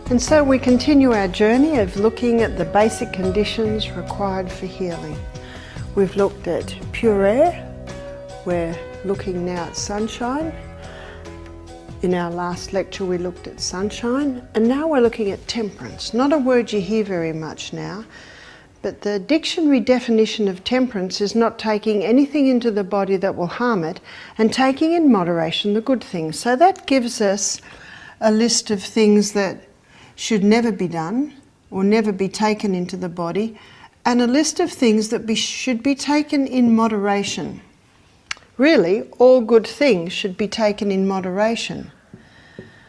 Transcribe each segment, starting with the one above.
And so we continue our journey of looking at the basic conditions required for healing. We've looked at pure air, we're looking now at sunshine. In our last lecture we looked at sunshine, and now we're looking at temperance. Not a word you hear very much now, but the dictionary definition of temperance is not taking anything into the body that will harm it and taking in moderation the good things. So that gives us a list of things that should never be done or never be taken into the body, and a list of things that should be taken in moderation. Really, all good things should be taken in moderation.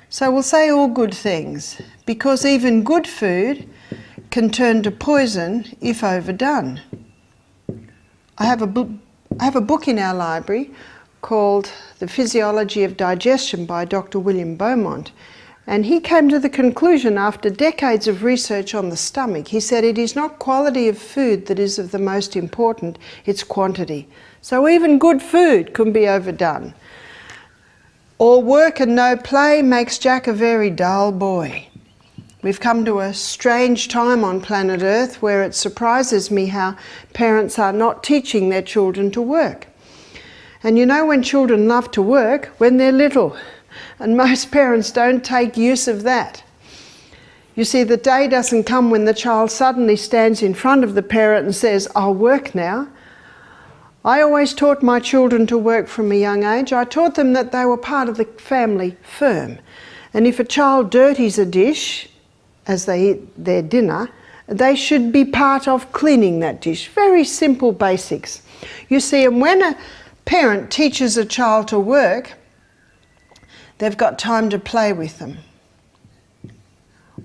So we'll say all good things, because even good food can turn to poison if overdone. I have a book in our library called The Physiology of Digestion by Dr. William Beaumont. And he came to the conclusion after decades of research on the stomach, he said it is not quality of food that is of the most important, it's quantity. So even good food can be overdone. All work and no play makes Jack a very dull boy. We've come to a strange time on planet Earth where it surprises me how parents are not teaching their children to work. And you know when children love to work? When they're little. And most parents don't take use of that. You see, the day doesn't come when the child suddenly stands in front of the parent and says, "I'll work now." I always taught my children to work from a young age. I taught them that they were part of the family firm. And if a child dirties a dish as they eat their dinner, they should be part of cleaning that dish. Very simple basics. You see, and when a parent teaches a child to work, they've got time to play with them.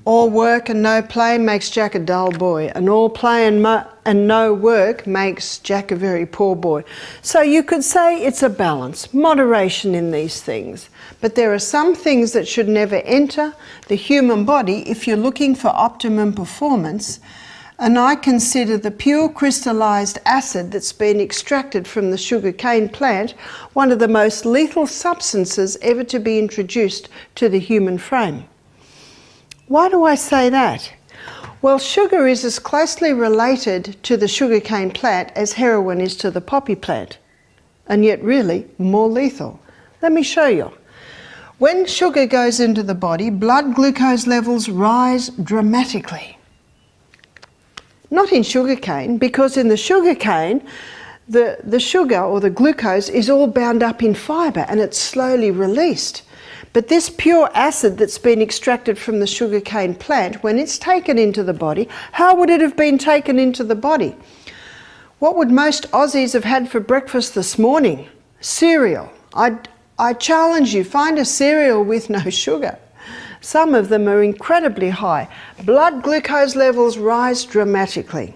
All work and no play makes Jack a dull boy, and all play and no work makes Jack a very poor boy. So you could say it's a balance, moderation in these things. But there are some things that should never enter the human body if you're looking for optimum performance. And I consider the pure crystallized acid that's been extracted from the sugarcane plant one of the most lethal substances ever to be introduced to the human frame. Why do I say that? Well, sugar is as closely related to the sugarcane plant as heroin is to the poppy plant, and yet really more lethal. Let me show you. When sugar goes into the body, blood glucose levels rise dramatically. Not in sugarcane, because in the sugarcane, the sugar or the glucose is all bound up in fibre and it's slowly released. But this pure acid that's been extracted from the sugarcane plant, when it's taken into the body, how would it have been taken into the body? What would most Aussies have had for breakfast this morning? Cereal. I challenge you, find a cereal with no sugar. Some of them are incredibly high. Blood glucose levels rise dramatically.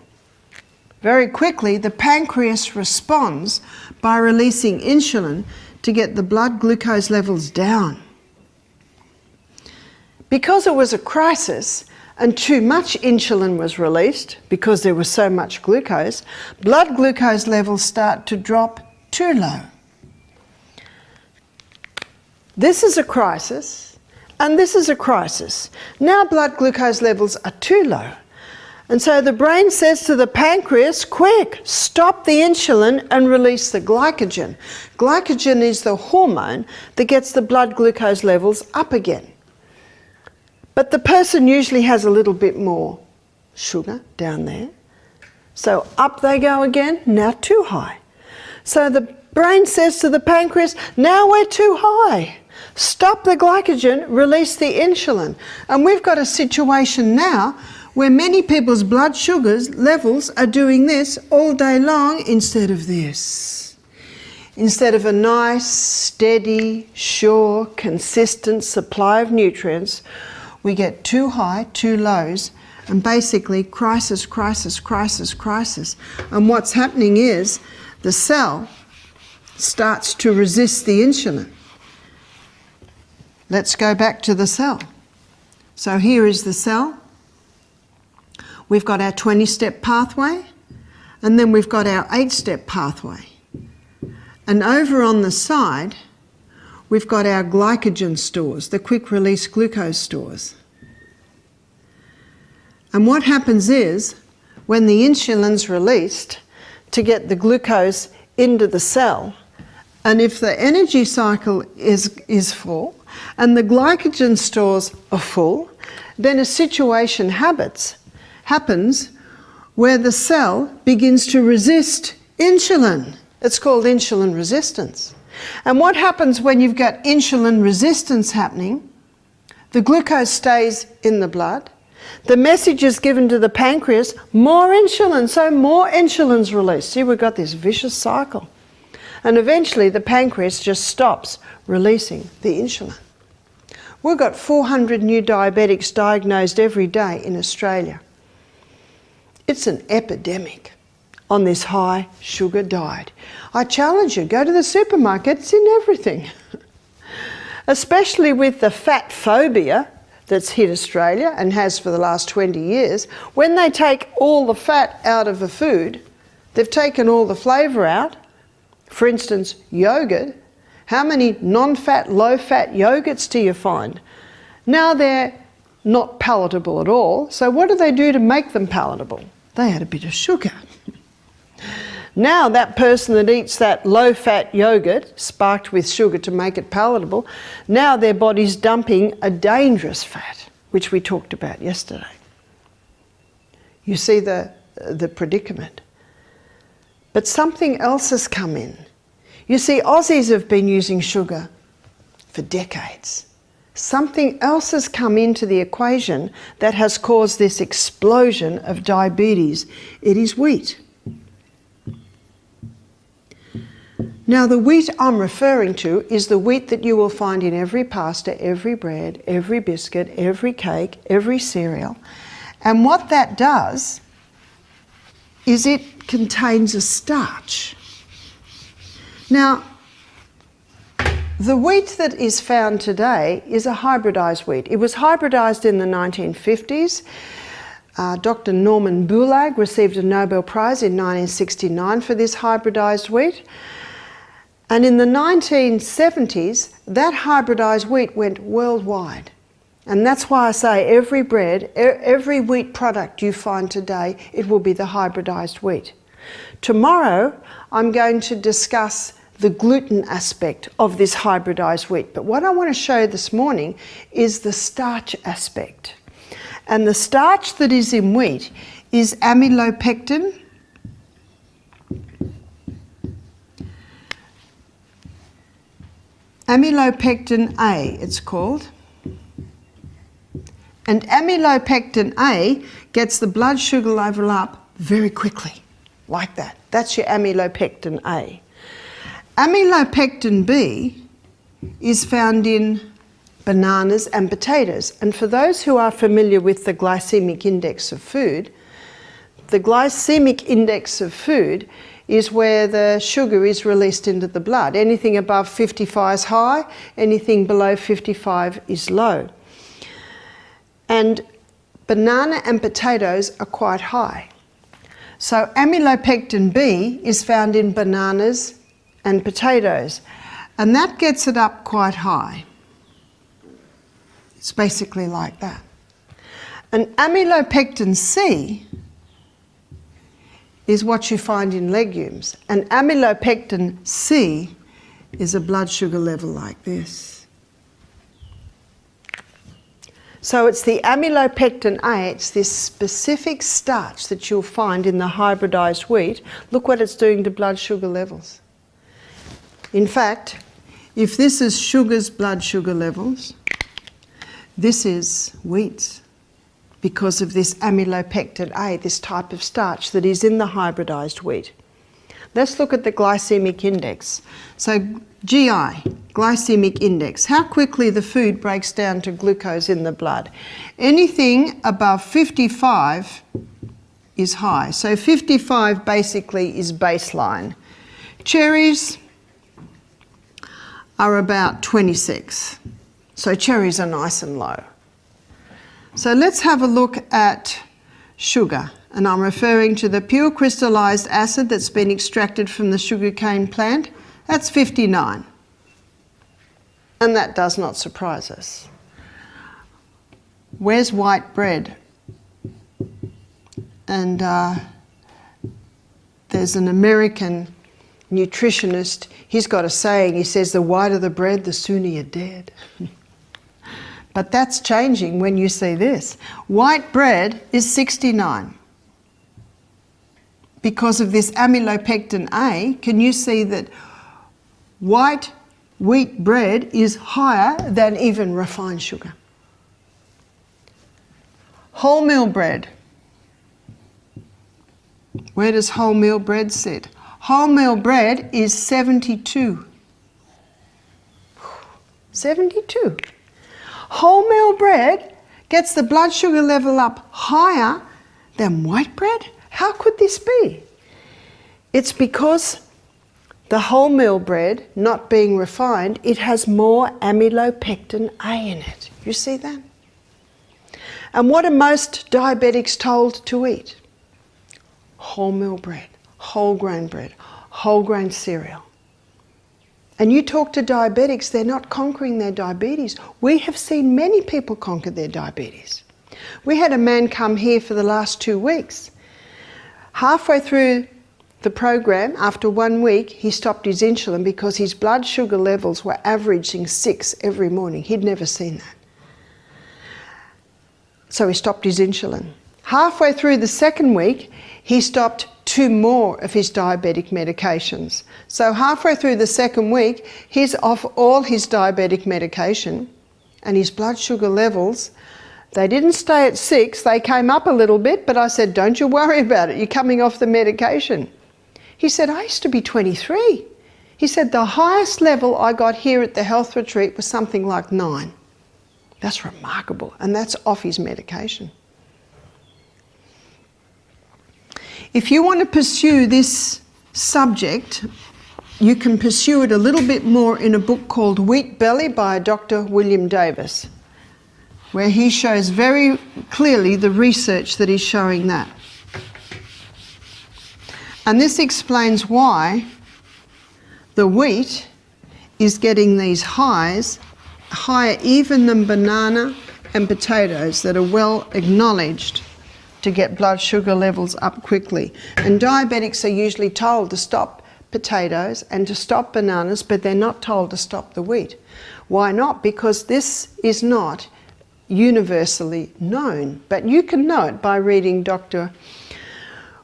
Very quickly, the pancreas responds by releasing insulin to get the blood glucose levels down. Because it was a crisis and too much insulin was released, because there was so much glucose, blood glucose levels start to drop too low. This is a crisis. And this is a crisis. Now blood glucose levels are too low. And so the brain says to the pancreas, quick, stop the insulin and release the glycogen. Glycogen is the hormone that gets the blood glucose levels up again. But the person usually has a little bit more sugar down there. So up they go again, now too high. So the brain says to the pancreas, now we're too high. Stop the glycogen, release the insulin. And we've got a situation now where many people's blood sugars levels are doing this all day long instead of this. Instead of a nice, steady, sure, consistent supply of nutrients, we get too high, too lows, and basically crisis, crisis, crisis, crisis. And what's happening is the cell starts to resist the insulin. Let's go back to the cell. So here is the cell. We've got our 20-step pathway, and then we've got our 8-step pathway. And over on the side, we've got our glycogen stores, the quick-release glucose stores. And what happens is, when the insulin's released to get the glucose into the cell, and if the energy cycle is full and the glycogen stores are full, then a situation happens where the cell begins to resist insulin. It's called insulin resistance. And what happens when you've got insulin resistance happening? The glucose stays in the blood. The message is given to the pancreas, more insulin, so more insulin's released. See, we've got this vicious cycle. And eventually the pancreas just stops releasing the insulin. We've got 400 new diabetics diagnosed every day in Australia. It's an epidemic on this high sugar diet. I challenge you, go to the supermarket, it's in everything. Especially with the fat phobia that's hit Australia and has for the last 20 years. When they take all the fat out of a food, they've taken all the flavour out. For instance, yogurt. How many non-fat, low-fat yogurts do you find? Now they're not palatable at all, so what do they do to make them palatable? They add a bit of sugar. Now that person that eats that low-fat yogurt, sparked with sugar to make it palatable, now their body's dumping a dangerous fat, which we talked about yesterday. You see the predicament. But something else has come in. You see, Aussies have been using sugar for decades. Something else has come into the equation that has caused this explosion of diabetes. It is wheat. Now, the wheat I'm referring to is the wheat that you will find in every pasta, every bread, every biscuit, every cake, every cereal. And what that does is it contains a starch. Now, the wheat that is found today is a hybridized wheat. It was hybridized in the 1950s. Dr. Norman Bulag received a Nobel Prize in 1969 for this hybridized wheat. And in the 1970s, that hybridized wheat went worldwide. And that's why I say every bread, every wheat product you find today, it will be the hybridized wheat. Tomorrow, I'm going to discuss the gluten aspect of this hybridized wheat. But what I want to show you this morning is the starch aspect. And the starch that is in wheat is amylopectin, amylopectin A, it's called. And amylopectin A gets the blood sugar level up very quickly, like that. That's your amylopectin A. Amylopectin B is found in bananas and potatoes. And for those who are familiar with the glycemic index of food, the glycemic index of food is where the sugar is released into the blood. Anything above 55 is high, anything below 55 is low. And banana and potatoes are quite high. So amylopectin B is found in bananas and potatoes, and that gets it up quite high. It's basically like that. And amylopectin C is what you find in legumes. And amylopectin C is a blood sugar level like this. So it's the amylopectin A, it's this specific starch that you'll find in the hybridized wheat. Look what it's doing to blood sugar levels. In fact, if this is sugar's blood sugar levels, this is wheat's, because of this amylopectin A, this type of starch that is in the hybridized wheat. Let's look at the glycemic index. So GI, glycemic index, how quickly the food breaks down to glucose in the blood. Anything above 55 is high. So 55 basically is baseline. Cherries are about 26. So cherries are nice and low. So let's have a look at sugar. And I'm referring to the pure crystallized acid that's been extracted from the sugarcane plant. That's 59. And that does not surprise us. Where's white bread? and there's an American nutritionist, he's got a saying, he says, the whiter the bread, the sooner you're dead. But that's changing when you see this. White bread is 69. Because of this amylopectin A, can you see that white wheat bread is higher than even refined sugar? Wholemeal bread. Where does wholemeal bread sit? Wholemeal bread is 72. 72. Wholemeal bread gets the blood sugar level up higher than white bread? How could this be? It's because the wholemeal bread, not being refined, it has more amylopectin A in it. You see that? And what are most diabetics told to eat? Wholemeal bread, whole grain cereal. And you talk to diabetics, they're not conquering their diabetes. We have seen many people conquer their diabetes. We had a man come here for the last 2 weeks. Halfway through the program, after 1 week, he stopped his insulin because his blood sugar levels were averaging 6 every morning. He'd never seen that. So he stopped his insulin. Halfway through the 2nd week, he stopped 2 more of his diabetic medications. So halfway through the 2nd week, he's off all his diabetic medication, and his blood sugar levels, they didn't stay at 6, they came up a little bit, but I said, don't you worry about it, you're coming off the medication. He said, I used to be 23. He said, the highest level I got here at the health retreat was something like 9. That's remarkable, and that's off his medication. If you want to pursue this subject, you can pursue it a little bit more in a book called Wheat Belly by Dr. William Davis, where he shows very clearly the research that is showing that. And this explains why the wheat is getting these highs, higher even than banana and potatoes that are well acknowledged to get blood sugar levels up quickly. And diabetics are usually told to stop potatoes and to stop bananas, but they're not told to stop the wheat. Why not? Because this is not universally known, but you can know it by reading Dr.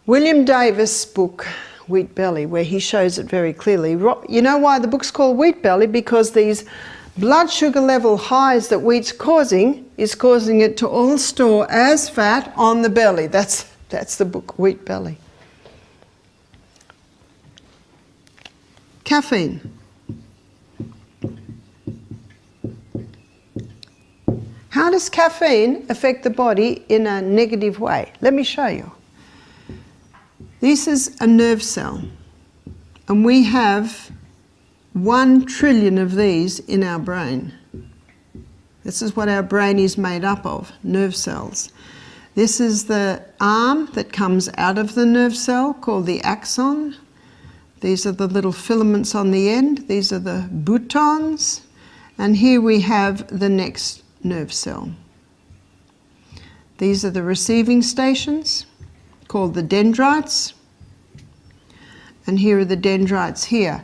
William Davis' book, Wheat Belly, where he shows it very clearly. You know why the book's called Wheat Belly? Because these blood sugar level highs that wheat's causing is causing it to all store as fat on the belly. That's the book, Wheat Belly. Caffeine. How does caffeine affect the body in a negative way? Let me show you. This is a nerve cell, and we have 1 trillion of these in our brain. This is what our brain is made up of, nerve cells. This is the arm that comes out of the nerve cell called the axon. These are the little filaments on the end. These are the boutons. And here we have the next nerve cell. These are the receiving stations called the dendrites. And here are the dendrites here.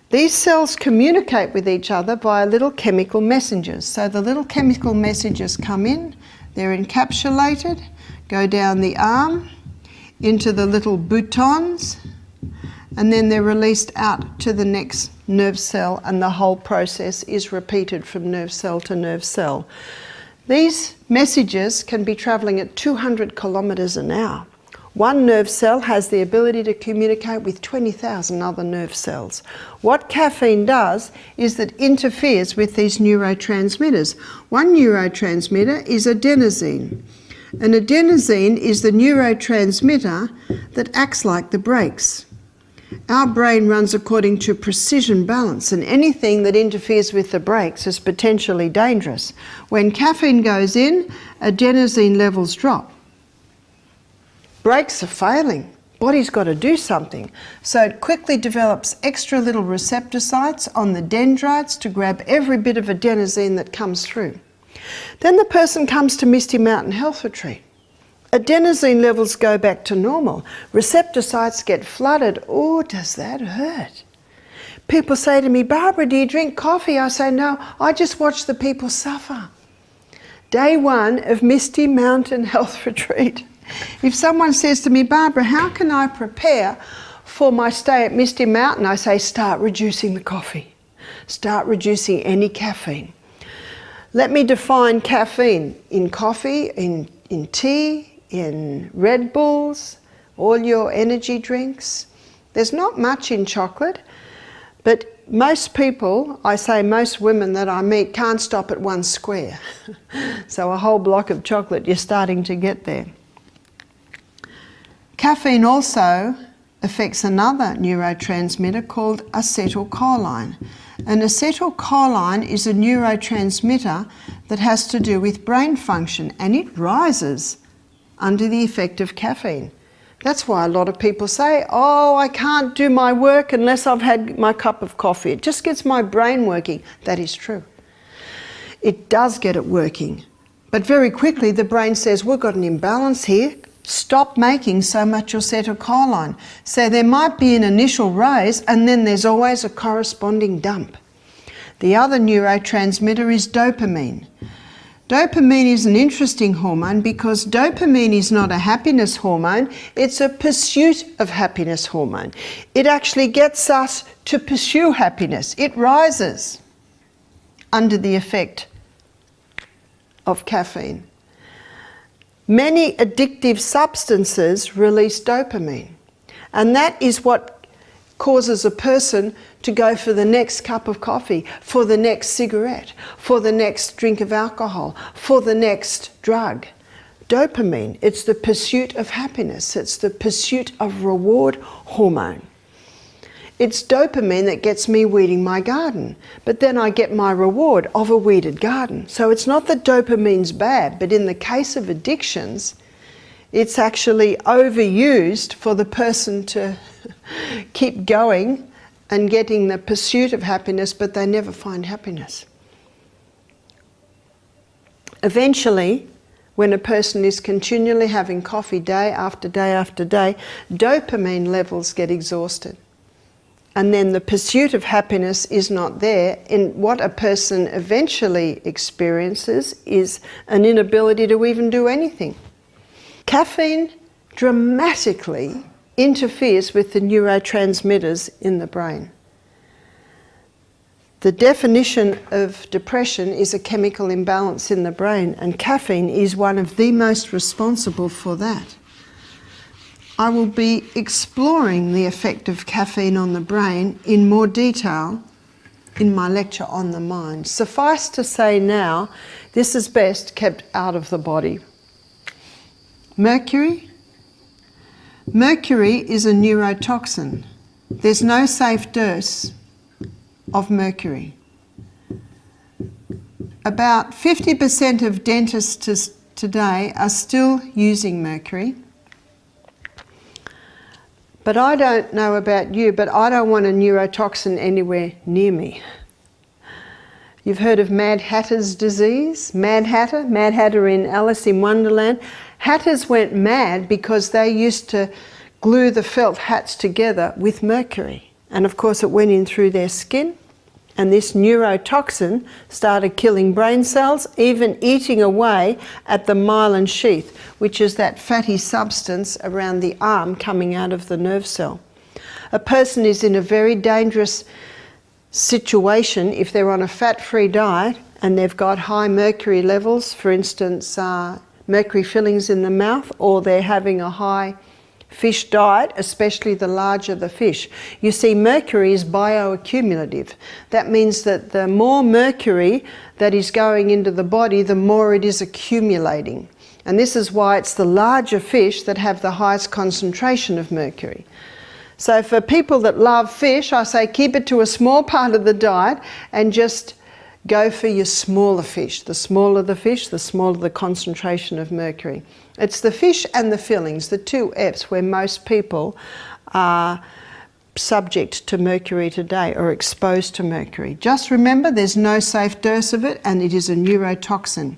These cells communicate with each other via little chemical messengers. So the little chemical messengers come in, they're encapsulated, go down the arm into the little boutons, and then they're released out to the next nerve cell, and the whole process is repeated from nerve cell to nerve cell. These messages can be travelling at 200 kilometres an hour. One nerve cell has the ability to communicate with 20,000 other nerve cells. What caffeine does is that it interferes with these neurotransmitters. One neurotransmitter is adenosine. And adenosine is the neurotransmitter that acts like the brakes. Our brain runs according to precision balance, and anything that interferes with the brakes is potentially dangerous. When caffeine goes in, adenosine levels drop. Brakes are failing. Body's got to do something. So it quickly develops extra little receptor sites on the dendrites to grab every bit of adenosine that comes through. Then the person comes to Misty Mountain Health Retreat. adenosine levels go back to normal. Receptor sites get flooded. Oh, does that hurt? People say to me, Barbara, do you drink coffee? I say, no, I just watch the people suffer. Day 1 of Misty Mountain Health Retreat. If someone says to me, Barbara, how can I prepare for my stay at Misty Mountain? I say, start reducing the coffee. Start reducing any caffeine. Let me define caffeine in coffee, in tea, in Red Bulls, all your energy drinks. There's not much in chocolate, but most people, I say most women that I meet, can't stop at 1 square. So a whole block of chocolate, you're starting to get there. Caffeine also affects another neurotransmitter called acetylcholine. And acetylcholine is a neurotransmitter that has to do with brain function, and it rises under the effect of caffeine. That's why a lot of people say, oh, I can't do my work unless I've had my cup of coffee. It just gets my brain working. That is true. It does get it working. But very quickly the brain says, we've got an imbalance here. Stop making so much acetylcholine. So there might be an initial rise and then there's always a corresponding dump. The other neurotransmitter is dopamine. Dopamine is an interesting hormone because dopamine is not a happiness hormone, it's a pursuit of happiness hormone. It actually gets us to pursue happiness. It rises under the effect of caffeine. Many addictive substances release dopamine, and that is what causes a person to go for the next cup of coffee, for the next cigarette, for the next drink of alcohol, for the next drug. Dopamine, it's the pursuit of happiness, it's the pursuit of reward hormone. It's dopamine that gets me weeding my garden, but then I get my reward of a weeded garden. So it's not that dopamine's bad, but in the case of addictions, it's actually overused for the person to keep going and getting the pursuit of happiness, but they never find happiness. Eventually, when a person is continually having coffee day after day after day, dopamine levels get exhausted. And then the pursuit of happiness is not there. And what a person eventually experiences is an inability to even do anything. Caffeine dramatically interferes with the neurotransmitters in the brain. The definition of depression is a chemical imbalance in the brain, and caffeine is one of the most responsible for that. I will be exploring the effect of caffeine on the brain in more detail in my lecture on the mind. Suffice to say now, this is best kept out of the body. Mercury. Mercury is a neurotoxin. There's no safe dose of mercury. About 50% of dentists today are still using mercury. But I don't know about you, but I don't want a neurotoxin anywhere near me. You've heard of Mad Hatter's disease? Mad Hatter in Alice in Wonderland. Hatters went mad because they used to glue the felt hats together with mercury. And of course it went in through their skin, and this neurotoxin started killing brain cells, even eating away at the myelin sheath, which is that fatty substance around the arm coming out of the nerve cell. A person is in a very dangerous situation if they're on a fat-free diet and they've got high mercury levels, for instance, mercury fillings in the mouth, or they're having a high fish diet, especially the larger the fish. You see, mercury is bioaccumulative. That means that the more mercury that is going into the body, the more it is accumulating. And this is why it's the larger fish that have the highest concentration of mercury. So for people that love fish, I say keep it to a small part of the diet and just go for your smaller fish. The smaller the fish, the smaller the concentration of mercury. It's the fish and the fillings, the two F's, where most people are subject to mercury today or exposed to mercury. Just remember, there's no safe dose of it, and it is a neurotoxin.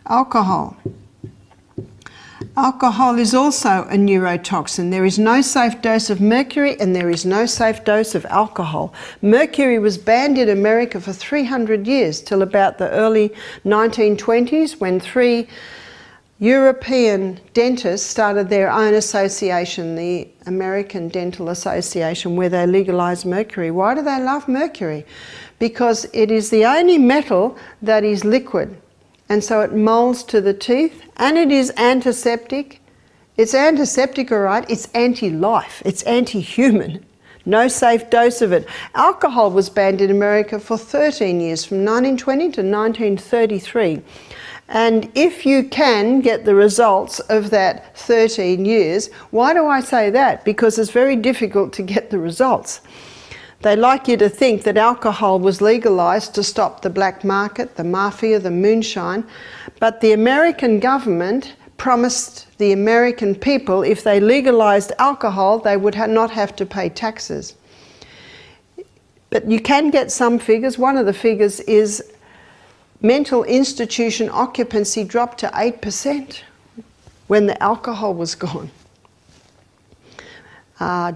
Alcohol. Alcohol is also a neurotoxin. There is no safe dose of mercury and there is no safe dose of alcohol. Mercury was banned in America for 300 years, till about the early 1920s, when 3 European dentists started their own association, the American Dental Association, where they legalised mercury. Why do they love mercury? Because it is the only metal that is liquid. And so it moulds to the teeth, and it is antiseptic. It's antiseptic, all right, it's anti-life, it's anti-human. No safe dose of it. Alcohol was banned in America for 13 years, from 1920 to 1933. And if you can get the results of that 13 years, why do I say that? Because it's very difficult to get the results. They like you to think that alcohol was legalised to stop the black market, the mafia, the moonshine, but the American government promised the American people if they legalised alcohol, they would not have to pay taxes. But you can get some figures. One of the figures is mental institution occupancy dropped to 8% when the alcohol was gone.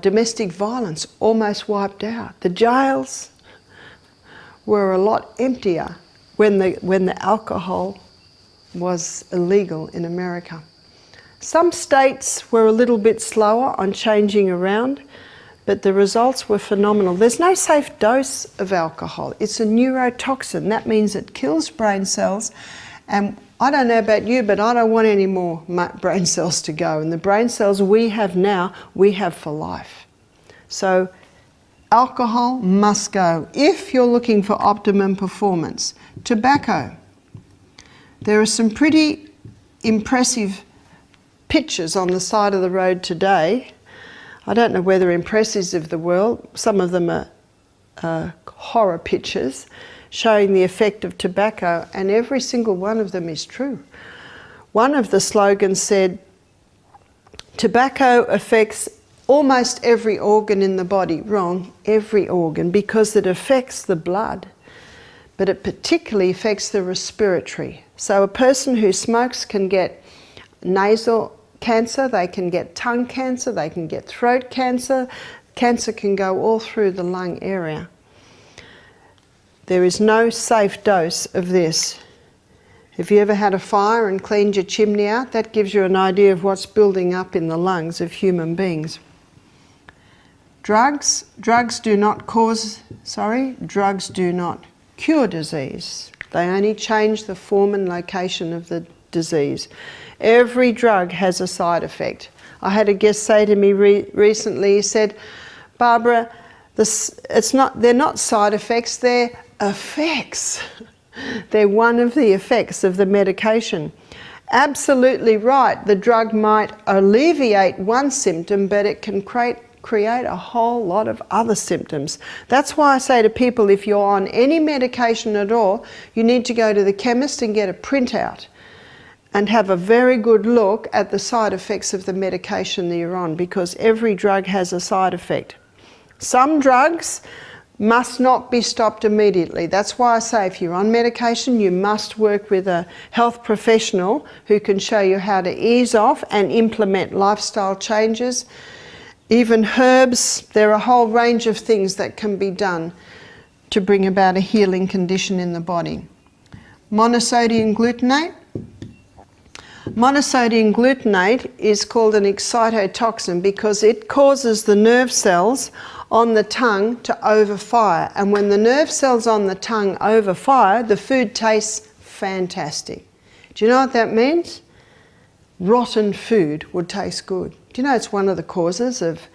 Domestic violence almost wiped out. The jails were a lot emptier when the alcohol was illegal in America. Some states were a little bit slower on changing around, but the results were phenomenal. There's no safe dose of alcohol. It's a neurotoxin. That means it kills brain cells, and I don't know about you, but I don't want any more brain cells to go. And the brain cells we have now, we have for life. So alcohol must go. If you're looking for optimum performance, tobacco. There are some pretty impressive pictures on the side of the road today. I don't know whether impressive of the world. Some of them are horror pictures, showing the effect of tobacco, and every single one of them is true. One of the slogans said, tobacco affects almost every organ in the body. Wrong, every organ, because it affects the blood, but it particularly affects the respiratory. So a person who smokes can get nasal cancer, they can get tongue cancer, they can get throat cancer. Cancer can go all through the lung area. There is no safe dose of this. Have you ever had a fire and cleaned your chimney out? That gives you an idea of what's building up in the lungs of human beings. Drugs do not cure disease. They only change the form and location of the disease. Every drug has a side effect. I had a guest say to me recently, he said, Barbara, they're not side effects, they're effects. They're one of the effects of the medication. Absolutely right, the drug might alleviate one symptom, but it can create a whole lot of other symptoms. That's why I say to people, if you're on any medication at all, you need to go to the chemist and get a printout and have a very good look at the side effects of the medication that you're on, because every drug has a side effect. Some drugs must not be stopped immediately. That's why I say if you're on medication, you must work with a health professional who can show you how to ease off and implement lifestyle changes. Even herbs, there are a whole range of things that can be done to bring about a healing condition in the body. Monosodium glutamate. Monosodium glutamate is called an excitotoxin because it causes the nerve cells on the tongue to overfire. And when the nerve cells on the tongue overfire, the food tastes fantastic. Do you know what that means? Rotten food would taste good. Do you know it's one of the causes of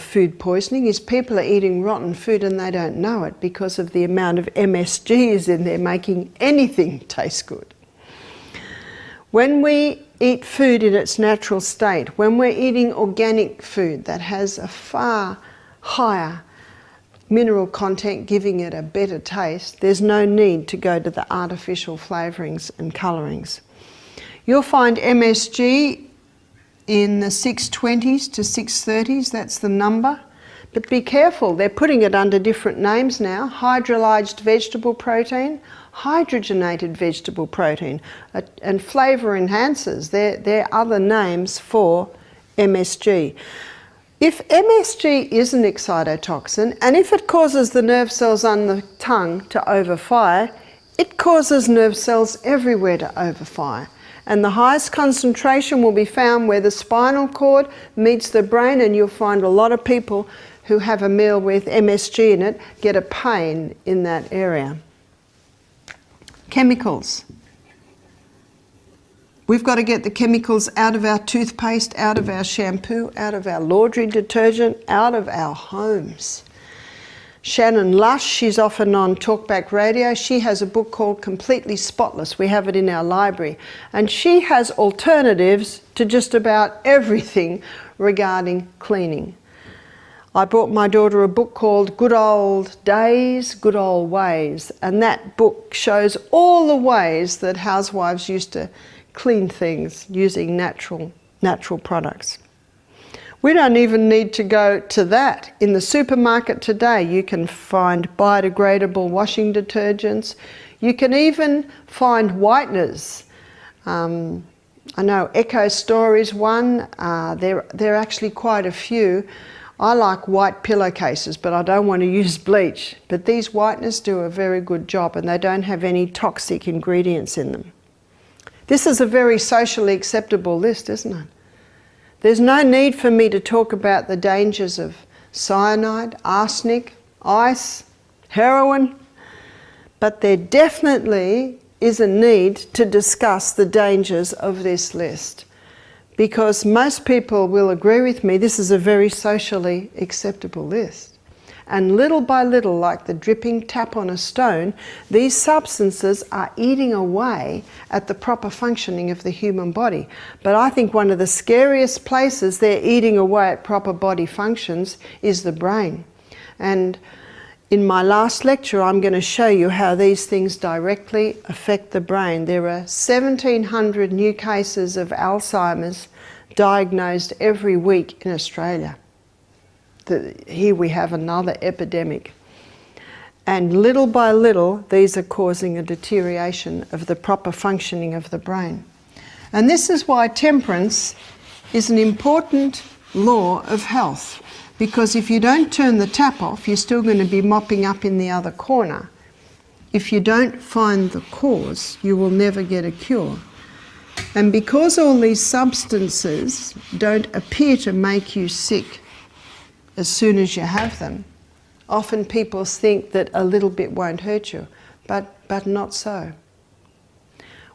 food poisoning is people are eating rotten food and they don't know it because of the amount of MSG is in there making anything taste good. When we eat food in its natural state, when we're eating organic food that has a far higher mineral content giving it a better taste, there's no need to go to the artificial flavourings and colourings. You'll find MSG in the 620s to 630s, that's the number. But be careful, they're putting it under different names now. Hydrolyzed vegetable protein, hydrogenated vegetable protein, and flavour enhancers. They're other names for MSG. If MSG is an excitotoxin, and if it causes the nerve cells on the tongue to overfire, it causes nerve cells everywhere to overfire. And the highest concentration will be found where the spinal cord meets the brain, and you'll find a lot of people who have a meal with MSG in it get a pain in that area. Chemicals. We've got to get the chemicals out of our toothpaste, out of our shampoo, out of our laundry detergent, out of our homes. Shannon Lush, she's often on Talkback Radio. She has a book called Completely Spotless. We have it in our library. And she has alternatives to just about everything regarding cleaning. I brought my daughter a book called Good Old Days, Good Old Ways. And that book shows all the ways that housewives used to clean things using natural products. We don't even need to go to that. In the supermarket today, you can find biodegradable washing detergents. You can even find whiteners. I know Eco Store is one. There are actually quite a few. I like white pillowcases, but I don't want to use bleach. But these whiteners do a very good job, and they don't have any toxic ingredients in them. This is a very socially acceptable list, isn't it? There's no need for me to talk about the dangers of cyanide, arsenic, ice, heroin, but there definitely is a need to discuss the dangers of this list, because most people will agree with me this is a very socially acceptable list. And little by little, like the dripping tap on a stone, these substances are eating away at the proper functioning of the human body. But I think one of the scariest places they're eating away at proper body functions is the brain. And in my last lecture, I'm going to show you how these things directly affect the brain. There are 1,700 new cases of Alzheimer's diagnosed every week in Australia. Here we have another epidemic. And little by little, these are causing a deterioration of the proper functioning of the brain. And this is why temperance is an important law of health. Because if you don't turn the tap off, you're still going to be mopping up in the other corner. If you don't find the cause, you will never get a cure. And because all these substances don't appear to make you sick as soon as you have them, often people think that a little bit won't hurt you, but not so.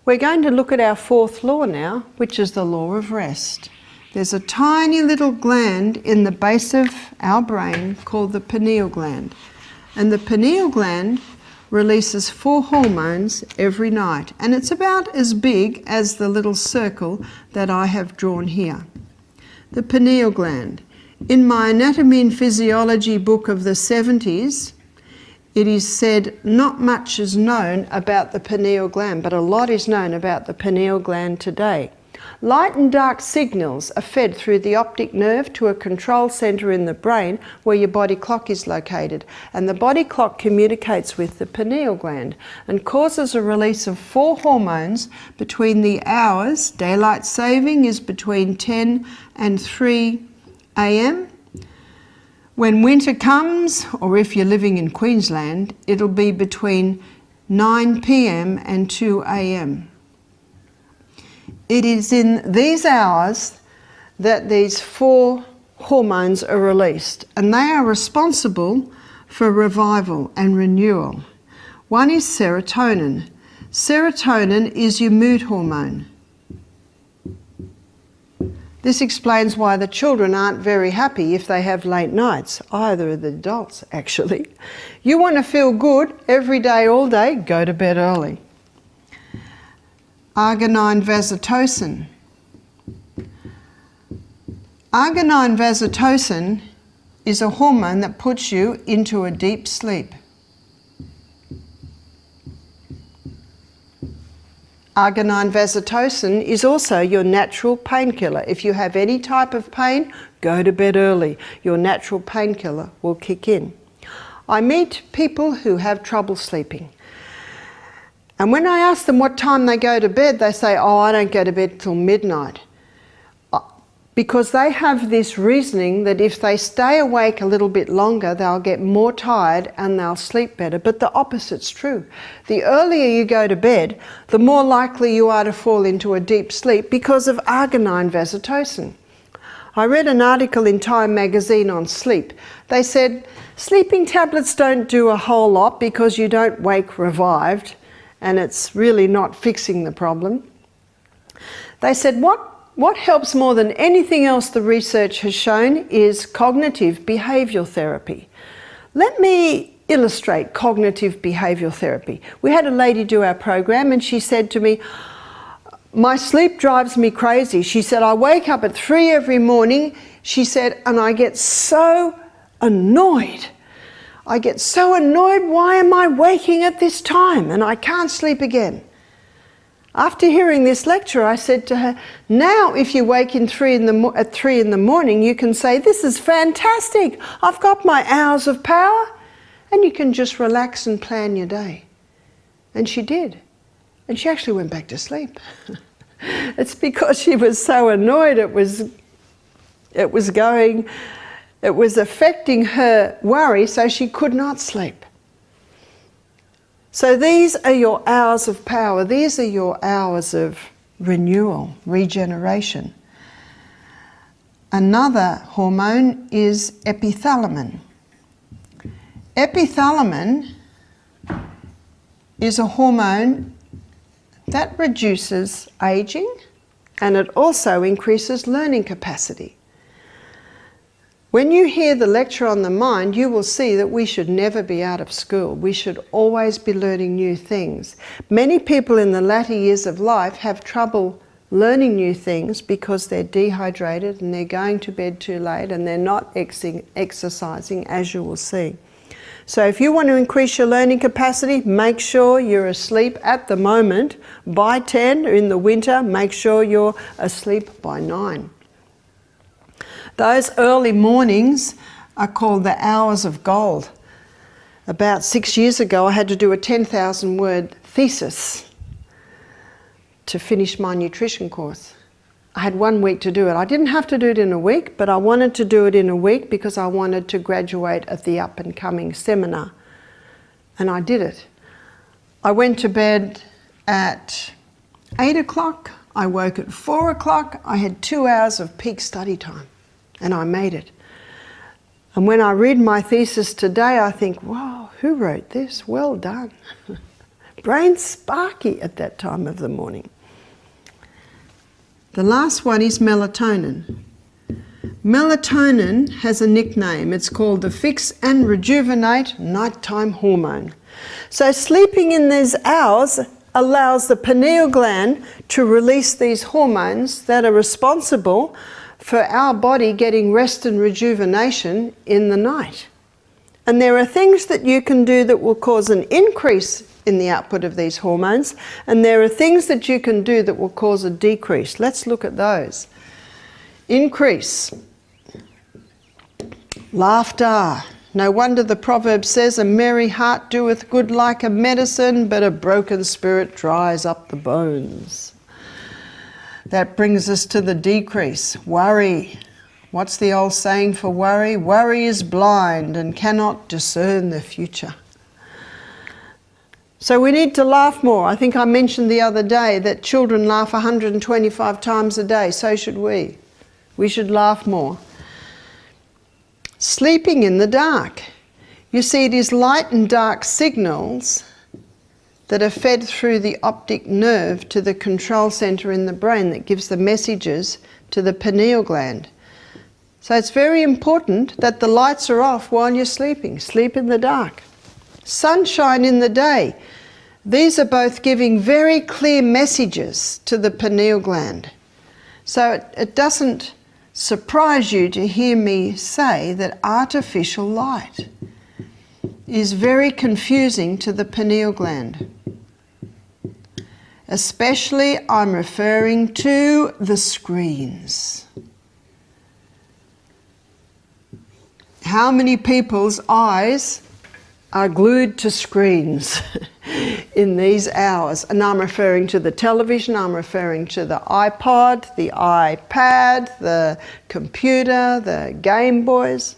We're going to look at our fourth law now, which is the law of rest. There's a tiny little gland in the base of our brain called the pineal gland. And the pineal gland releases 4 hormones every night. And it's about as big as the little circle that I have drawn here. The pineal gland. In my Anatomy and Physiology book of the 70s, it is said not much is known about the pineal gland, but a lot is known about the pineal gland today. Light and dark signals are fed through the optic nerve to a control centre in the brain where your body clock is located. And the body clock communicates with the pineal gland and causes a release of 4 hormones between the hours. Daylight saving is between 10 and 3 a.m. When winter comes, or if you're living in Queensland, it'll be between 9 p.m. and 2 a.m. It is in these hours that these 4 hormones are released, and they are responsible for revival and renewal. One is serotonin. Serotonin is your mood hormone. This explains why the children aren't very happy if they have late nights. Either of the adults, actually. You want to feel good every day, all day, go to bed early. Arginine vasotocin. Arginine vasotocin is a hormone that puts you into a deep sleep. Arginine vasotocin is also your natural painkiller. If you have any type of pain, go to bed early. Your natural painkiller will kick in. I meet people who have trouble sleeping. And when I ask them what time they go to bed, they say, oh, I don't go to bed till midnight. Because they have this reasoning that if they stay awake a little bit longer, they'll get more tired and they'll sleep better. But the opposite's true. The earlier you go to bed, the more likely you are to fall into a deep sleep because of arginine vasotocin. I read an article in Time magazine on sleep. They said, sleeping tablets don't do a whole lot because you don't wake revived, and it's really not fixing the problem. They said, what helps more than anything else the research has shown is cognitive behavioural therapy. Let me illustrate cognitive behavioural therapy. We had a lady do our program and she said to me, my sleep drives me crazy. She said, I wake up at 3 every morning, she said, and I get so annoyed. I get so annoyed, why am I waking at this time? And I can't sleep again. After hearing this lecture, I said to her, now if you wake at 3 in the morning, you can say, this is fantastic. I've got my hours of power. And you can just relax and plan your day. And she did. And she actually went back to sleep. It's because she was so annoyed it was affecting her worry, so she could not sleep. So these are your hours of power. These are your hours of renewal, regeneration. Another hormone is epithalamin. Epithalamin is a hormone that reduces aging, and it also increases learning capacity. When you hear the lecture on the mind, you will see that we should never be out of school. We should always be learning new things. Many people in the latter years of life have trouble learning new things because they're dehydrated and they're going to bed too late and they're not exercising, as you will see. So if you want to increase your learning capacity, make sure you're asleep at the moment by 10. In the winter, make sure you're asleep by 9. Those early mornings are called the hours of gold. About 6 years ago, I had to do a 10,000 word thesis to finish my nutrition course. I had 1 week to do it. I didn't have to do it in a week, but I wanted to do it in a week because I wanted to graduate at the up and coming seminar. And I did it. I went to bed at 8 o'clock. I woke at 4 o'clock. I had 2 hours of peak study time. And I made it. And when I read my thesis today, I think, wow, who wrote this? Well done. Brain sparky at that time of the morning. The last one is melatonin. Melatonin has a nickname. It's called the fix and rejuvenate nighttime hormone. So sleeping in these hours allows the pineal gland to release these hormones that are responsible for our body getting rest and rejuvenation in the night. And there are things that you can do that will cause an increase in the output of these hormones, and there are things that you can do that will cause a decrease. Let's look at those. Increase. Laughter. No wonder the proverb says, a merry heart doeth good like a medicine, but a broken spirit dries up the bones. That brings us to the decrease. Worry. What's the old saying for worry? Worry is blind and cannot discern the future. So we need to laugh more. I think I mentioned the other day that children laugh 125 times a day. So should we. We should laugh more. Sleeping in the dark. You see, it is light and dark signals that are fed through the optic nerve to the control centre in the brain that gives the messages to the pineal gland. So it's very important that the lights are off while you're sleeping. Sleep in the dark. Sunshine in the day. These are both giving very clear messages to the pineal gland. So it doesn't surprise you to hear me say that artificial light is very confusing to the pineal gland. Especially, I'm referring to the screens. How many people's eyes are glued to screens in these hours? And I'm referring to the television, I'm referring to the iPod, the iPad, the computer, the Game Boys.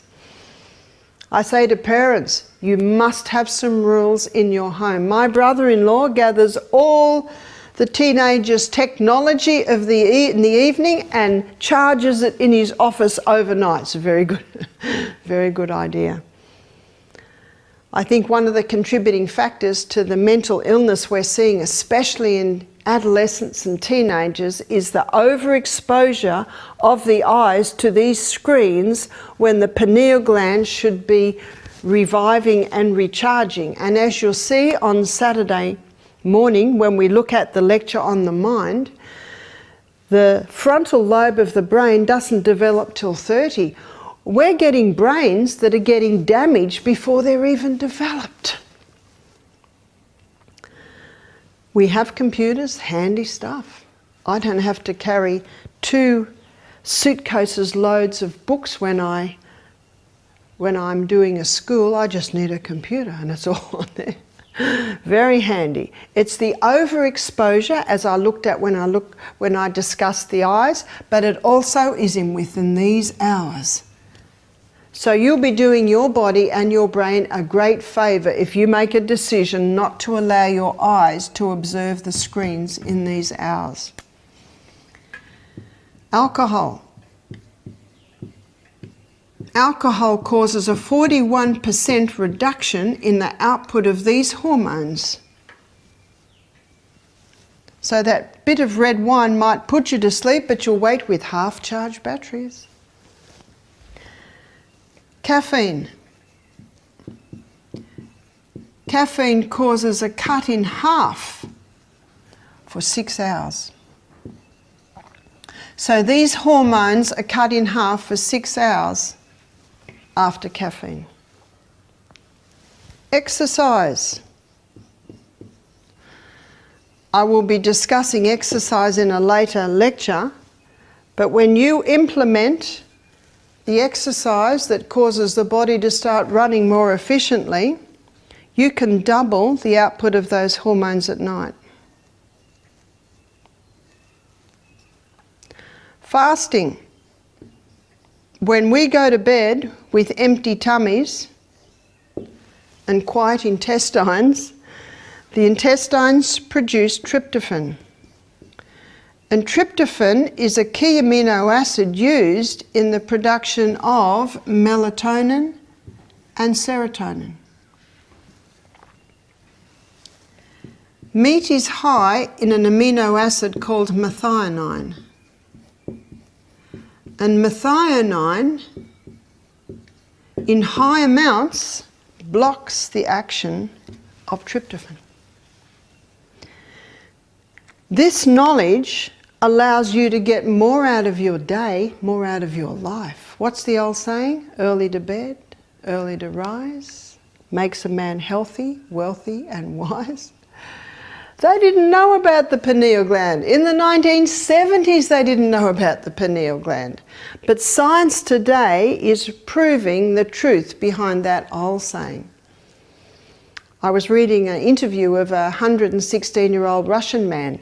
I say to parents, you must have some rules in your home. My brother-in-law gathers all the teenagers' technology in the evening and charges it in his office overnight. It's a very good idea. I think one of the contributing factors to the mental illness we're seeing, especially in adolescents and teenagers, is the overexposure of the eyes to these screens when the pineal gland should be reviving and recharging. And as you'll see on Saturday morning when we look at the lecture on the mind, the frontal lobe of the brain doesn't develop till 30. We're getting brains that are getting damaged before they're even developed. We have computers, handy stuff. I don't have to carry 2 suitcases loads of books when I'm doing a school. I just need a computer and it's all on there. Very handy. It's the overexposure, as I looked at when I discussed the eyes, but it also is within these hours. So you'll be doing your body and your brain a great favour if you make a decision not to allow your eyes to observe the screens in these hours. Alcohol. Alcohol causes a 41% reduction in the output of these hormones. So that bit of red wine might put you to sleep, but you'll wake with half-charged batteries. Caffeine. Caffeine causes a cut in half for 6 hours. So these hormones are cut in half for 6 hours after caffeine. Exercise. I will be discussing exercise in a later lecture, but when you implement the exercise that causes the body to start running more efficiently, you can double the output of those hormones at night. Fasting. When we go to bed with empty tummies and quiet intestines, the intestines produce tryptophan. And tryptophan is a key amino acid used in the production of melatonin and serotonin. Meat is high in an amino acid called methionine. And methionine, in high amounts, blocks the action of tryptophan. This knowledge allows you to get more out of your day, more out of your life. What's the old saying? Early to bed, early to rise, makes a man healthy, wealthy and wise. They didn't know about the pineal gland. In the 1970s they didn't know about the pineal gland. But science today is proving the truth behind that old saying. I was reading an interview of a 116-year-old Russian man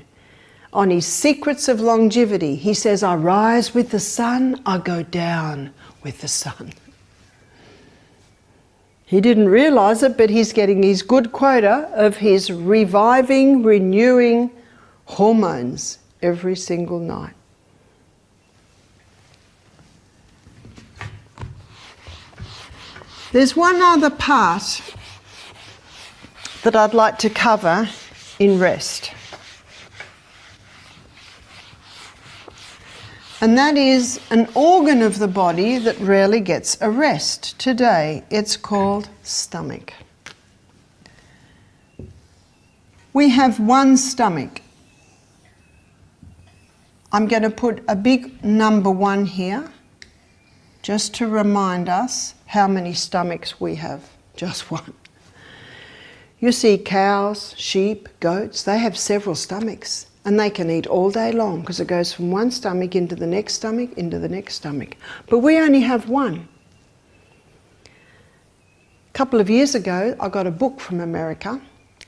on his secrets of longevity. He says, I rise with the sun, I go down with the sun. He didn't realise it, but he's getting his good quota of his reviving, renewing hormones every single night. There's one other part that I'd like to cover in rest. And that is an organ of the body that rarely gets a rest today. It's called stomach. We have one stomach. I'm going to put a big number 1 here, just to remind us how many stomachs we have. Just one. You see cows, sheep, goats, they have several stomachs and they can eat all day long because it goes from one stomach into the next stomach, into the next stomach. But we only have one. A couple of years ago, I got a book from America.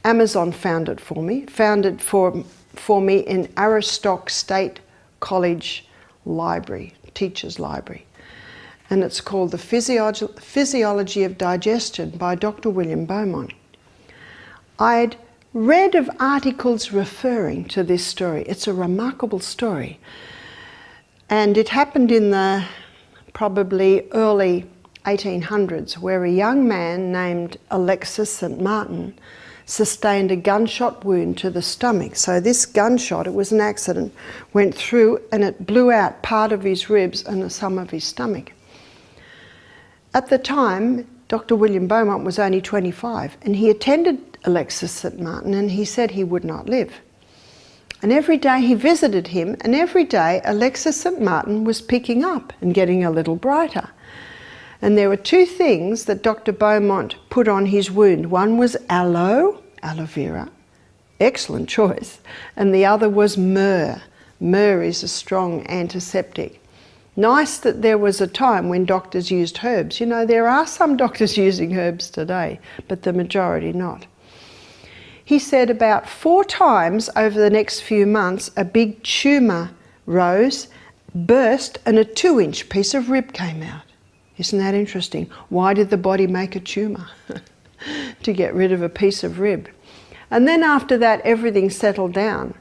Amazon found it for me in Aristotle State College Library, Teacher's Library. And it's called The Physiology of Digestion by Dr. William Beaumont. I'd read of articles referring to this story. It's a remarkable story. And it happened in the probably early 1800s, where a young man named Alexis St. Martin sustained a gunshot wound to the stomach. So this gunshot, it was an accident, went through and it blew out part of his ribs and some of his stomach. At the time, Dr. William Beaumont was only 25 and he attended Alexis St. Martin and he said he would not live. And every day he visited him, and every day Alexis St. Martin was picking up and getting a little brighter. And there were two things that Dr. Beaumont put on his wound. One was aloe vera, excellent choice, and the other was myrrh. Myrrh is a strong antiseptic. Nice that there was a time when doctors used herbs. You know, there are some doctors using herbs today, but the majority not. He said about 4 times over the next few months, a big tumour rose, burst, and a 2-inch piece of rib came out. Isn't that interesting? Why did the body make a tumour? To get rid of a piece of rib. And then after that, everything settled down.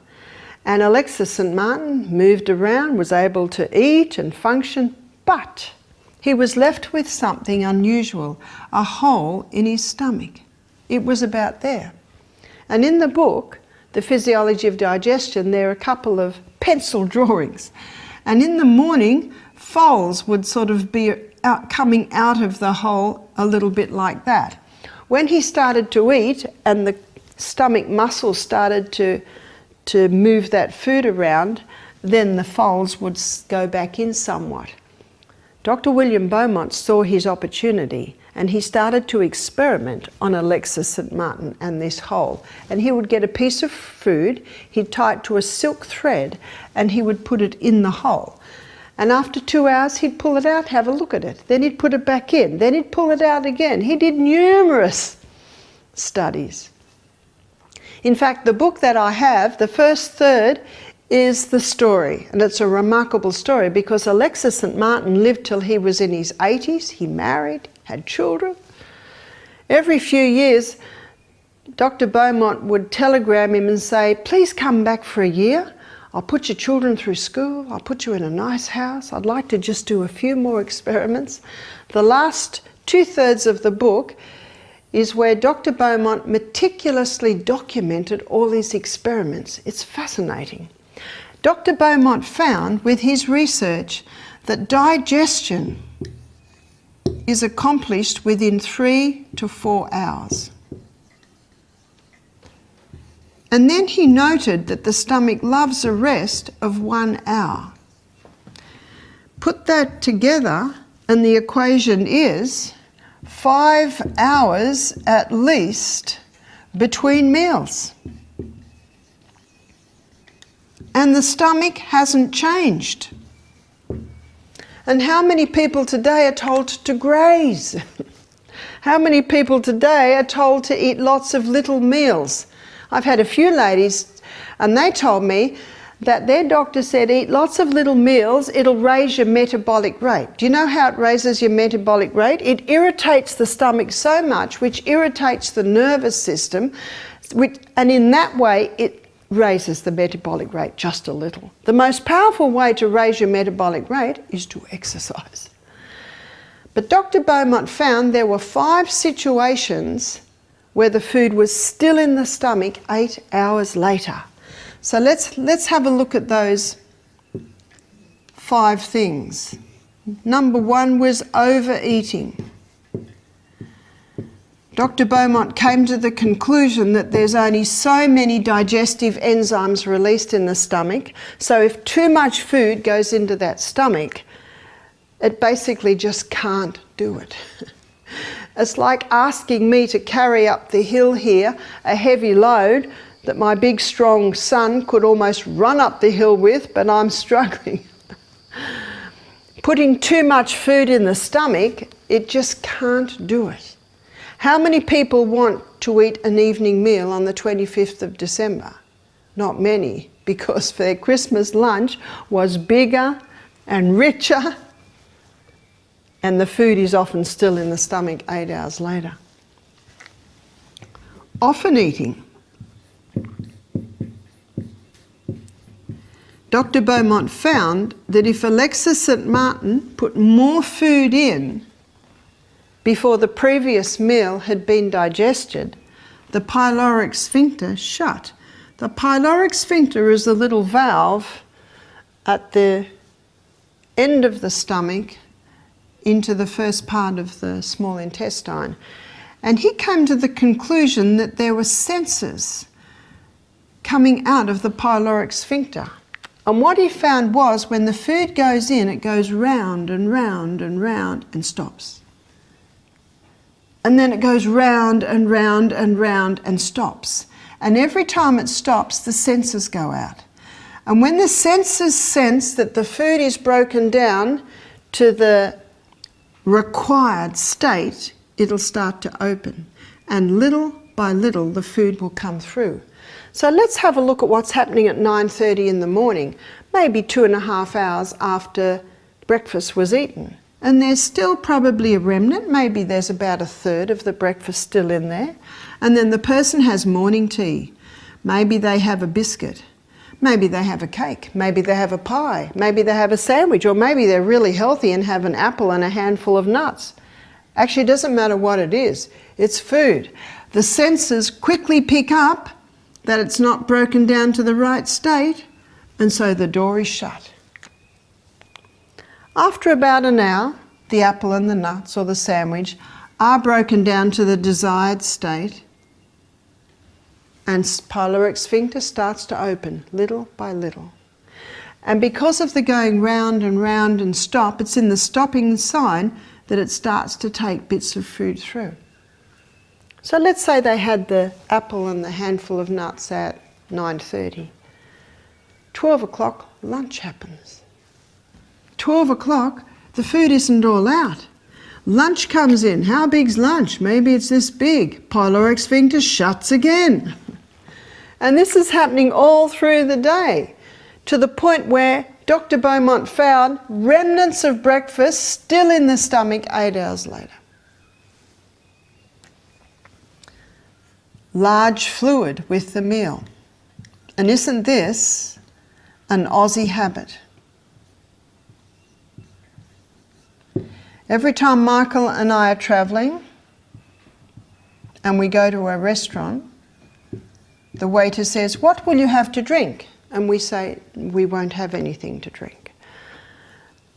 And Alexis St. Martin moved around, was able to eat and function, but he was left with something unusual, a hole in his stomach. It was about there. And in the book, The Physiology of Digestion, there are a couple of pencil drawings. And in the morning, foals would sort of be coming out of the hole a little bit like that. When he started to eat and the stomach muscles started to move that food around, then the folds would go back in somewhat. Dr. William Beaumont saw his opportunity and he started to experiment on Alexis St. Martin and this hole. And he would get a piece of food, he'd tie it to a silk thread and he would put it in the hole. And after 2 hours, he'd pull it out, have a look at it. Then he'd put it back in. Then he'd pull it out again. He did numerous studies. In fact, the book that I have, the first third, is the story. And it's a remarkable story because Alexis St. Martin lived till he was in his 80s. He married, had children. Every few years, Dr. Beaumont would telegram him and say, please come back for a year. I'll put your children through school. I'll put you in a nice house. I'd like to just do a few more experiments. The last 2/3 of the book is where Dr. Beaumont meticulously documented all his experiments. It's fascinating. Dr. Beaumont found with his research that digestion is accomplished within 3 to 4 hours. And then he noted that the stomach loves a rest of 1 hour. Put that together and the equation is 5 hours at least between meals. And the stomach hasn't changed. And how many people today are told to graze? How many people today are told to eat lots of little meals? I've had a few ladies and they told me that their doctor said eat lots of little meals, it'll raise your metabolic rate. Do you know how it raises your metabolic rate? It irritates the stomach so much, which irritates the nervous system, and in that way it raises the metabolic rate just a little. The most powerful way to raise your metabolic rate is to exercise. But Dr. Beaumont found there were 5 situations where the food was still in the stomach 8 hours later. So let's have a look at those 5 things. Number 1 was overeating. Dr. Beaumont came to the conclusion that there's only so many digestive enzymes released in the stomach, so if too much food goes into that stomach, it basically just can't do it. It's like asking me to carry up the hill here a heavy load that my big strong son could almost run up the hill with, but I'm struggling. Putting too much food in the stomach, it just can't do it. How many people want to eat an evening meal on the 25th of December? Not many, because their Christmas lunch was bigger and richer, and the food is often still in the stomach 8 hours later. Often eating. Dr. Beaumont found that if Alexis St. Martin put more food in before the previous meal had been digested, the pyloric sphincter shut. The pyloric sphincter is a little valve at the end of the stomach into the first part of the small intestine. And he came to the conclusion that there were sensors coming out of the pyloric sphincter. And what he found was when the food goes in, it goes round and round and round and stops. And then it goes round and round and round and stops. And every time it stops, the sensors go out. And when the sensors sense that the food is broken down to the required state, it'll start to open. And little by little, the food will come through. So let's have a look at what's happening at 9:30 in the morning, maybe 2.5 hours after breakfast was eaten. And there's still probably a remnant, maybe there's about 1/3 of the breakfast still in there. And then the person has morning tea. Maybe they have a biscuit. Maybe they have a cake. Maybe they have a pie. Maybe they have a sandwich. Or maybe they're really healthy and have an apple and a handful of nuts. Actually, it doesn't matter what it is. It's food. The senses quickly pick up that it's not broken down to the right state, and so the door is shut. After about an hour, the apple and the nuts or the sandwich are broken down to the desired state, and pyloric sphincter starts to open little by little. And because of the going round and round and stop, it's in the stopping sign that it starts to take bits of food through. So let's say they had the apple and the handful of nuts at 9:30. 12 o'clock, lunch happens. 12 o'clock, the food isn't all out. Lunch comes in. How big's lunch? Maybe it's this big. Pyloric sphincter shuts again. And this is happening all through the day, to the point where Dr. Beaumont found remnants of breakfast still in the stomach 8 hours later. Large fluid with the meal. And isn't this an Aussie habit? Every time Michael and I are travelling and we go to a restaurant, the waiter says, "What will you have to drink?" And we say, "We won't have anything to drink."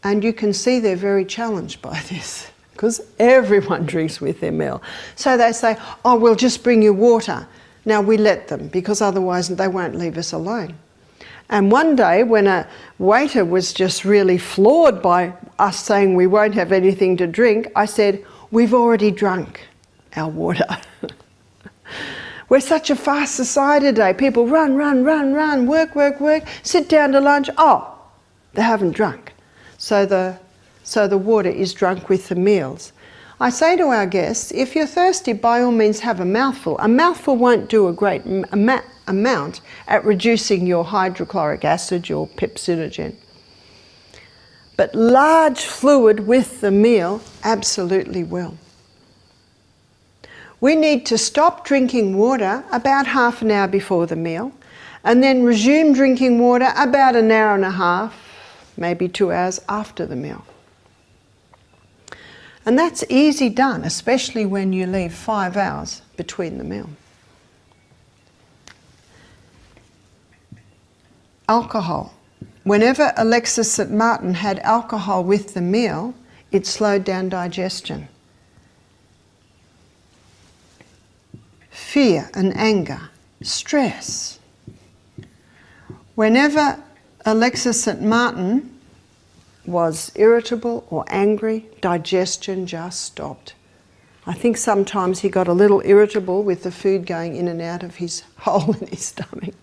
And you can see they're very challenged by this, because everyone drinks with their meal. So they say, "Oh, we'll just bring you water." Now we let them, because otherwise they won't leave us alone. And one day when a waiter was just really floored by us saying we won't have anything to drink, I said, "We've already drunk our water." We're such a fast society today. People run, run, run, run, work, work, work, sit down to lunch. Oh, they haven't drunk. So the water is drunk with the meals. I say to our guests, if you're thirsty, by all means have a mouthful. A mouthful won't do a great amount at reducing your hydrochloric acid, your pepsinogen. But large fluid with the meal absolutely will. We need to stop drinking water about half an hour before the meal, and then resume drinking water about an hour and a half, maybe 2 hours after the meal. And that's easy done, especially when you leave 5 hours between the meal. Alcohol. Whenever Alexis St. Martin had alcohol with the meal, it slowed down digestion. Fear and anger, stress. Whenever Alexis St. Martin was irritable or angry, digestion just stopped. I think sometimes he got a little irritable with the food going in and out of his hole in his stomach.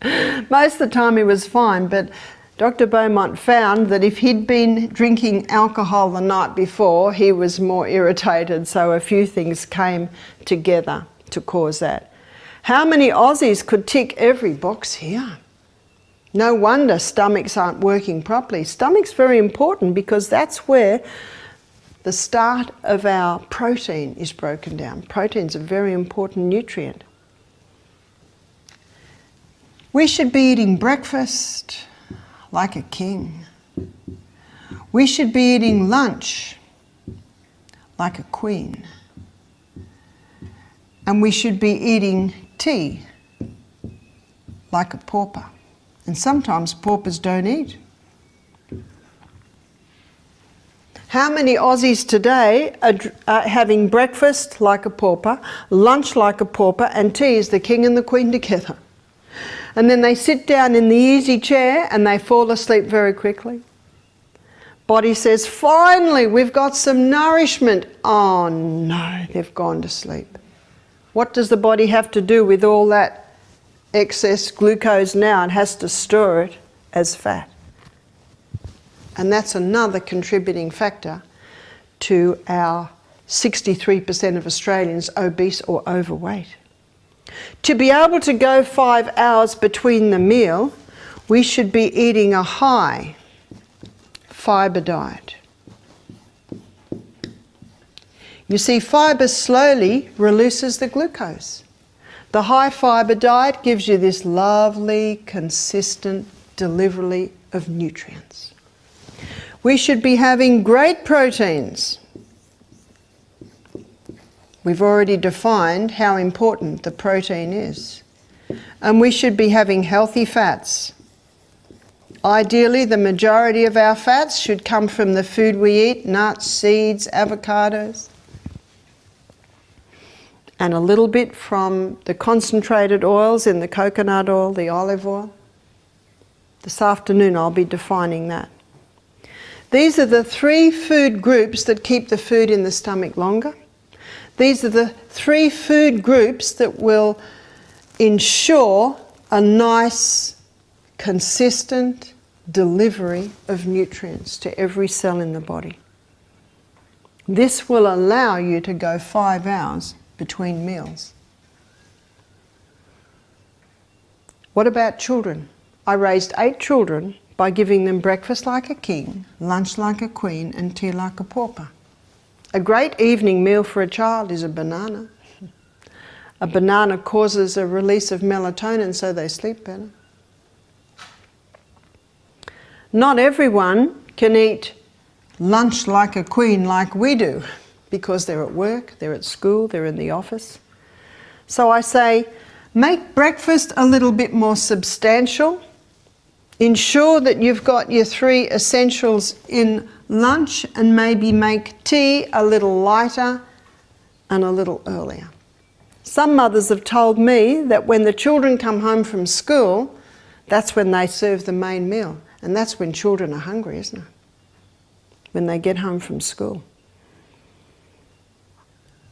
Most of the time he was fine, but Dr. Beaumont found that if he'd been drinking alcohol the night before, he was more irritated, so a few things came together to cause that. How many Aussies could tick every box here? No wonder stomachs aren't working properly. Stomach's very important because that's where the start of our protein is broken down. Protein's a very important nutrient. We should be eating breakfast like a king. We should be eating lunch like a queen. And we should be eating tea like a pauper. And sometimes paupers don't eat. How many Aussies today are having breakfast like a pauper, lunch like a pauper, and tea is the king and the queen together? And then they sit down in the easy chair and they fall asleep very quickly. Body says, finally, we've got some nourishment. Oh no, they've gone to sleep. What does the body have to do with all that excess glucose now? It has to store it as fat. And that's another contributing factor to our 63% of Australians obese or overweight. To be able to go 5 hours between the meal, we should be eating a high fibre diet. You see, fibre slowly releases the glucose. The high fibre diet gives you this lovely, consistent delivery of nutrients. We should be having great proteins. We've already defined how important the protein is. And we should be having healthy fats. Ideally, the majority of our fats should come from the food we eat, nuts, seeds, avocados, and a little bit from the concentrated oils in the coconut oil, the olive oil. This afternoon I'll be defining that. These are the 3 food groups that keep the food in the stomach longer. These are the 3 food groups that will ensure a nice, consistent delivery of nutrients to every cell in the body. This will allow you to go 5 hours between meals. What about children? I raised 8 children by giving them breakfast like a king, lunch like a queen, and tea like a pauper. A great evening meal for a child is a banana. A banana causes a release of melatonin so they sleep better. Not everyone can eat lunch like a queen like we do because they're at work, they're at school, they're in the office. So I say, make breakfast a little bit more substantial. Ensure that you've got your 3 essentials in lunch and maybe make tea a little lighter and a little earlier. Some mothers have told me that when the children come home from school, that's when they serve the main meal. And that's when children are hungry, isn't it? When they get home from school.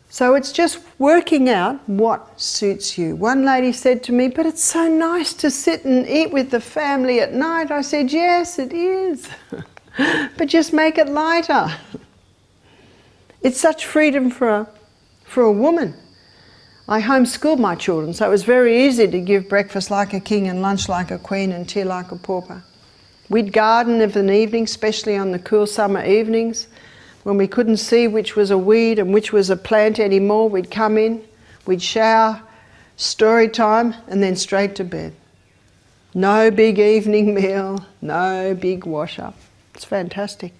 So it's just working out what suits you. One lady said to me, but it's so nice to sit and eat with the family at night. I said, yes, it is. But just make it lighter. It's such freedom for a woman. I homeschooled my children, so it was very easy to give breakfast like a king and lunch like a queen and tea like a pauper. We'd garden of an evening, especially on the cool summer evenings. When we couldn't see which was a weed and which was a plant anymore, we'd come in, we'd shower, story time, and then straight to bed. No big evening meal, no big wash up. It's fantastic.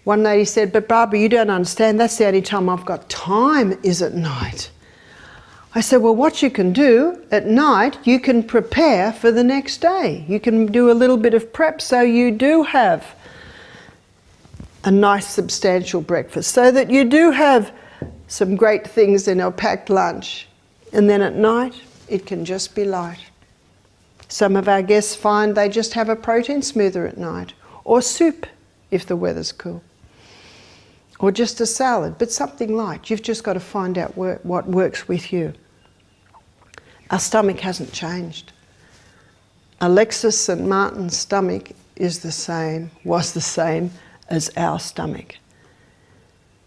One lady said, but Barbara, you don't understand, that's the only time I've got time is at night. I said, well, what you can do at night, you can prepare for the next day. You can do a little bit of prep so you do have a nice substantial breakfast, so that you do have some great things in a packed lunch. And then at night, it can just be light. Some of our guests find they just have a protein smoother at night, or soup if the weather's cool. or just a salad, but something light. You've just got to find out what works with you. Our stomach hasn't changed. Alexis St. Martin's stomach was the same as our stomach.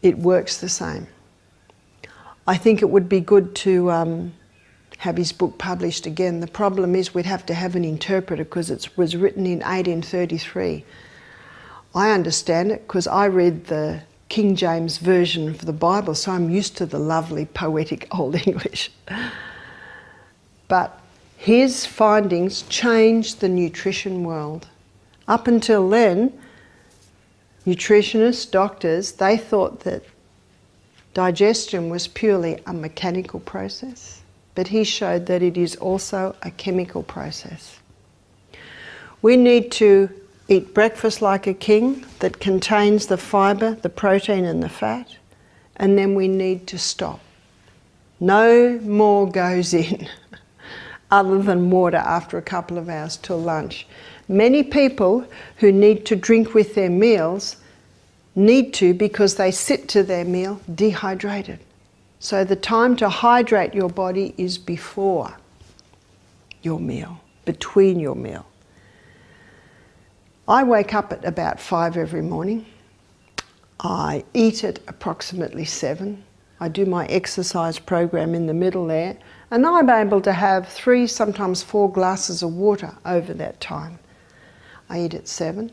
It works the same. I think it would be good to have his book published again. The problem is we'd have to have an interpreter because it was written in 1833. I understand it because I read the King James Version of the Bible, so I'm used to the lovely poetic Old English. But his findings changed the nutrition world. Up until then, nutritionists, doctors, they thought that digestion was purely a mechanical process, but he showed that it is also a chemical process. We need to eat breakfast like a king that contains the fibre, the protein and the fat, and then we need to stop. No more goes in other than water after a couple of hours till lunch. Many people who need to drink with their meals need to because they sit to their meal dehydrated. So the time to hydrate your body is before your meal, between your meal. I wake up at about 5 every morning. I eat at approximately 7. I do my exercise program in the middle there, and I'm able to have 3, sometimes 4 glasses of water over that time. I eat at 7.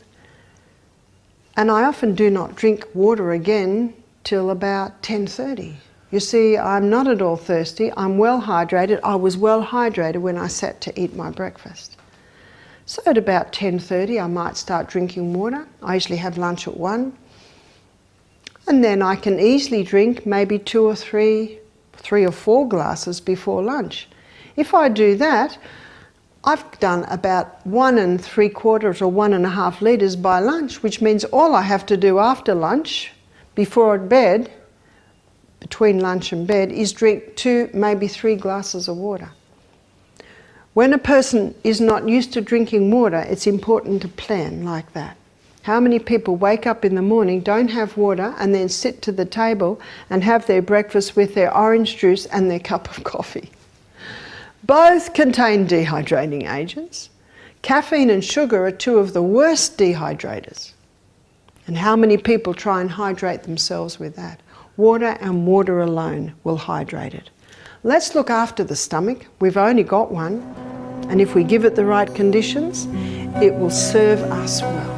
And I often do not drink water again till about 10:30. You see, I'm not at all thirsty. I'm well hydrated. I was well hydrated when I sat to eat my breakfast. So at about 10:30, I might start drinking water. I usually have lunch at 1. And then I can easily drink maybe 2 or 3 or 4 glasses before lunch. If I do that, I've done about 1 3/4 or 1.5 litres by lunch, which means all I have to do after lunch, before bed, between lunch and bed, is drink 2, maybe 3 glasses of water. When a person is not used to drinking water, it's important to plan like that. How many people wake up in the morning, don't have water, and then sit to the table and have their breakfast with their orange juice and their cup of coffee? Both contain dehydrating agents. Caffeine and sugar are 2 of the worst dehydrators. And how many people try and hydrate themselves with that? Water and water alone will hydrate it. Let's look after the stomach. We've only got one. And if we give it the right conditions, it will serve us well.